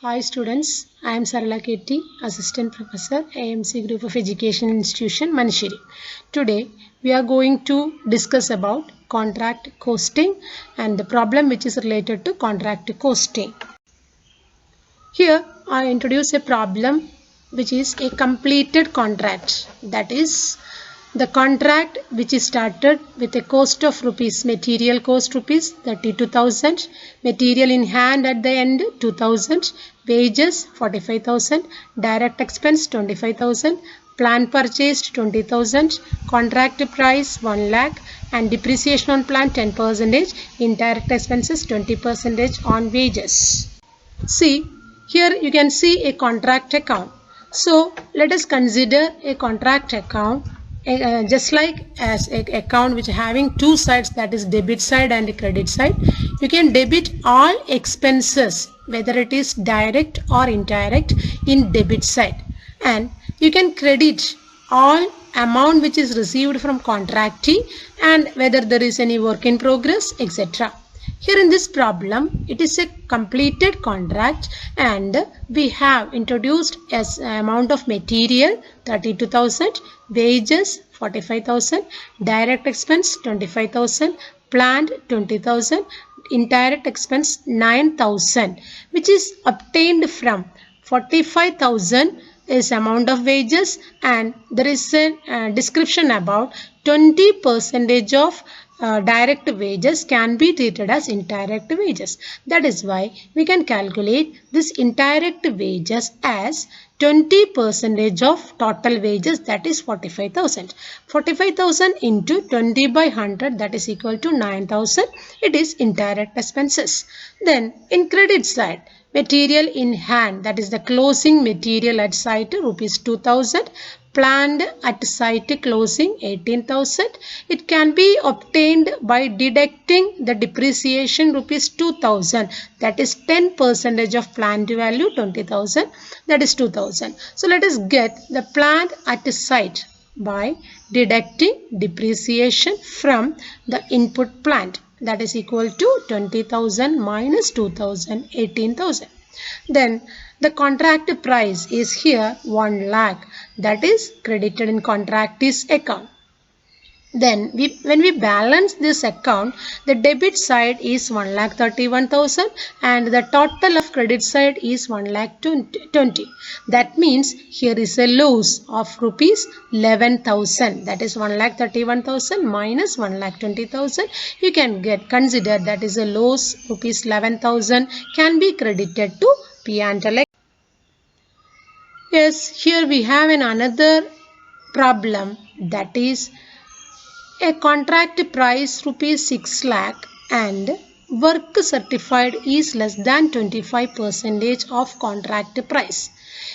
Hi students, I am Sarala Ketty, Assistant Professor, AMC Group of Education Institution, Manishiri. Today we are going to discuss about contract costing and the problem which is related to contract costing. Here I introduce a problem which is a completed contract, that is the contract which is started with a cost of rupees, material cost rupees 32,000, material in hand at the end 2,000, wages 45,000, direct expense 25,000, plant purchased 20,000, contract price 1 lakh and depreciation on plant 10%, indirect expenses 20% on wages. See, here you can see a contract account. So let us consider a contract account just like as an account which having two sides, that is debit side and credit side. You can debit all expenses whether it is direct or indirect in debit side, and you can credit all amount which is received from contractee and whether there is any work in progress, etc. Here in this problem, it is a completed contract and we have introduced as amount of material 32,000, wages 45,000, direct expense 25,000, plant 20,000, indirect expense 9,000, which is obtained from 45,000 is amount of wages, and there is a description about 20% of direct wages can be treated as indirect wages. That is why we can calculate this indirect wages as 20% of total wages, that is 45,000. 45,000 into 20 by 100, that is equal to 9,000. It is indirect expenses. Then in credit side, material in hand, that is the closing material at site rupees 2,000, planned at site closing 18,000. It can be obtained by deducting the depreciation rupees 2,000, that is 10% of planned value 20,000, that is 2,000. So let us get the planned at site by deducting depreciation from the input plant, that is equal to 20,000 minus 2,000, 18,000. Then the contract price is here 1 lakh, that is credited in contractee's account. Then when we balance this account, the debit side is 1,31,000 and the total of credit side is 1,20,000. That means here is a loss of rupees 11,000. That is 1,31,000 minus 1,20,000. You can consider that is a loss rupees 11,000 can be credited to P&L. Yes, here we have another problem, that is a contract price rupees 6 lakh and work certified is less than 25% of contract price.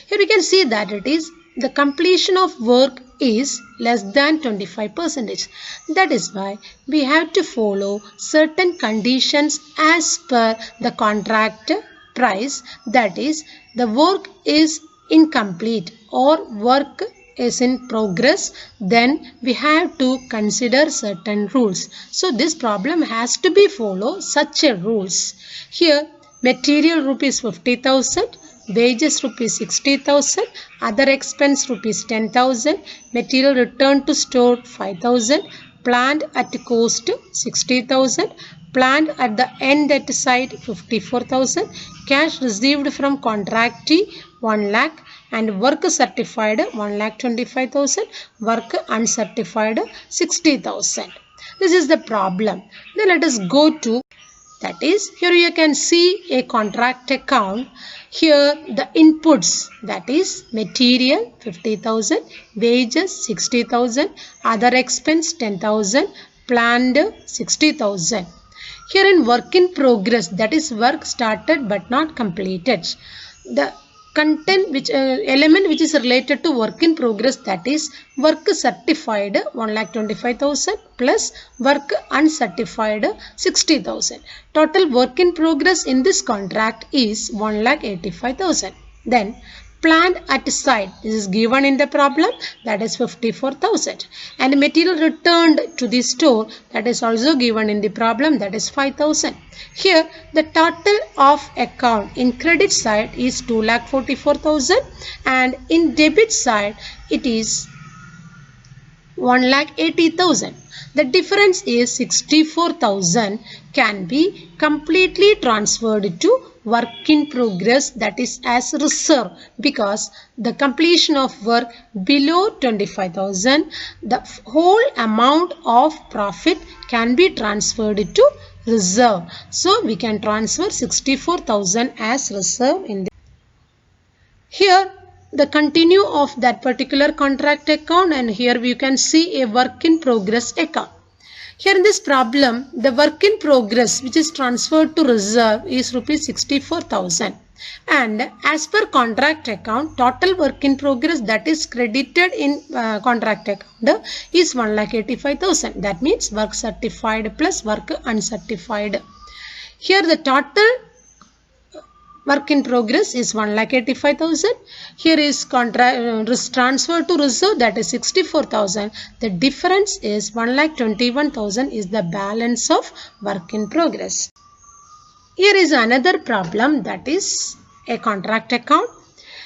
Here we can see that it is the completion of work is less than 25%. That is why we have to follow certain conditions as per the contract price, that is the work is incomplete or work is in progress, then we have to consider certain rules. So this problem has to be follow such a rules. Here material rupees 50,000, wages rupees 60,000, other expense rupees 10,000, material returned to store 5,000, plant at cost 60,000, plant at the end at site 54,000, cash received from contractee 1 lakh and work certified 1,25,000, work uncertified 60,000. This is the problem. Then let us go to, that is here you can see a contract account. Here the inputs, that is material 50,000, wages 60,000, other expense 10,000, planned 60,000. Here in work in progress, that is work started but not completed. The content which element which is related to work in progress, that is work certified 1,25,000 plus work uncertified 60,000. Total work in progress in this contract is 1,85,000. Then Plant at site, this is given in the problem, that is 54,000. And material returned to the store, that is also given in the problem, that is 5,000. Here the total of account in credit side is 2,44,000 and in debit side it is 1,80,000. The difference is 64,000 can be completely transferred to work in progress, that is as reserve, because the completion of work below 25,000, the whole amount of profit can be transferred to reserve. So we can transfer 64,000 as reserve in the here the continue of that particular contract account, and here we can see a work in progress account. Here in this problem, the work in progress which is transferred to reserve is rupees 64,000, and as per contract account, total work in progress that is credited in contract account is 1,85,000. That means work certified plus work uncertified. Here the total work in progress is 1,85,000. Here is transfer to reserve, that is 64,000. The difference is 1,21,000 is the balance of work in progress. Here is another problem, that is a contract account.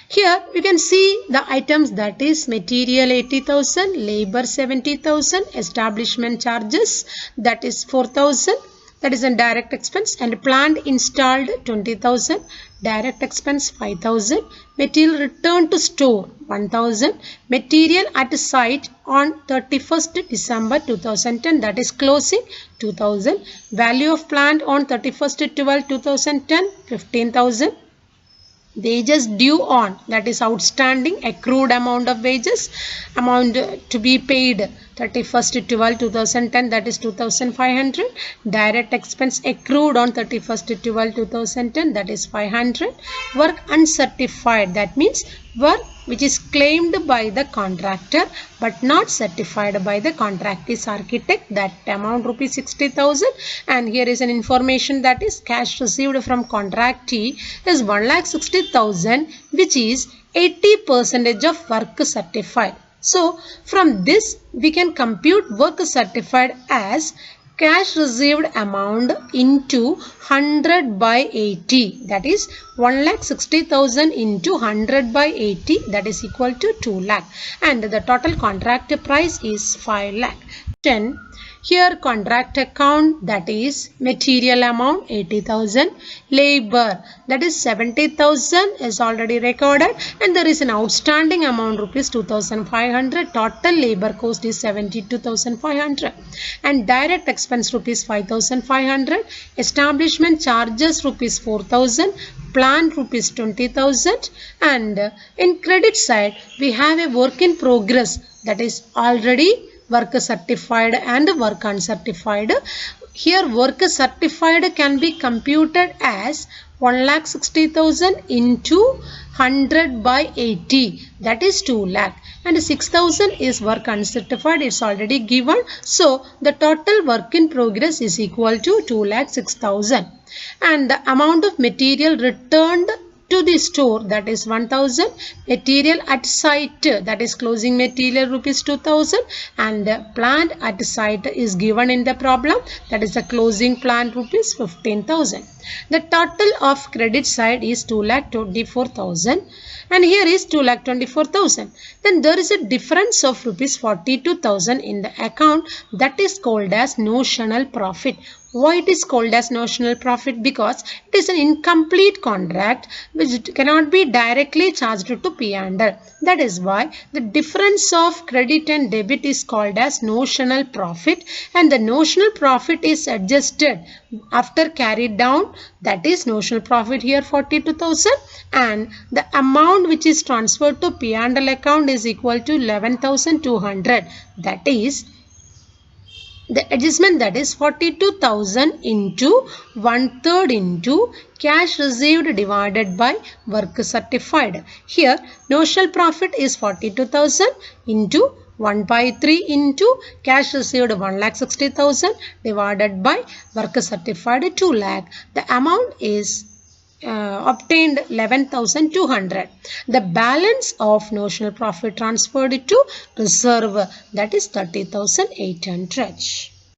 Here we can see the items, that is material 80,000, labor 70,000, establishment charges that is 4,000. That is a direct expense, and plant installed 20,000, direct expense 5,000, material returned to store 1,000, material at site on 31st December 2010, that is closing 2,000, value of plant on 31st 12 2010 15,000, wages due on, that is outstanding accrued amount of wages, amount to be paid 31st 12 2010, that is 2,500, direct expense accrued on 31st 12 2010, that is 500, work uncertified, that means work which is claimed by the contractor but not certified by the contractor's architect, that amount rupees 60,000. And here is an information, that is cash received from contractee is 1,60,000, which is 80% of work certified. So from this we can compute work certified as cash received amount into 100 by 80, that is 1,60,000 into 100 by 80, that is equal to 2 lakh, and the total contract price is 5 lakh. 10. Here contract account, that is material amount 80,000, labor that is 70,000 is already recorded, and there is an outstanding amount rupees 2,500. Total labor cost is 72,500, and direct expense rupees 5,500, establishment charges rupees 4,000, plant rupees 20,000, and in credit side we have a work in progress, that is already work certified and work uncertified. Here work certified can be computed as 1,60,000 into 100 by 80, that is 2 lakh, and 6,000 is work uncertified, it's already given. So the total work in progress is equal to 2,06,000, and the amount of material returned to the store, that is 1,000, material at site, that is closing material rupees 2,000, and plant at site is given in the problem, that is the closing plant rupees 15,000. The total of credit side is 2,24,000, and here is 2,24,000. Then there is a difference of rupees 42,000 in the account, that is called as notional profit. Why it is called as notional profit? Because it is an incomplete contract which cannot be directly charged to P&L. That is why the difference of credit and debit is called as notional profit, and the notional profit is adjusted after carried down, that is notional profit here 42,000, and the amount which is transferred to P&L account is equal to 11,200. That is the adjustment, that is 42,000 into 1/3 into cash received divided by work certified. Here notional profit is 42,000 into 1/3 into cash received 1,60,000 divided by work certified 2 lakh. The amount is obtained 11,200. The balance of notional profit transferred to reserve, that is 30,800.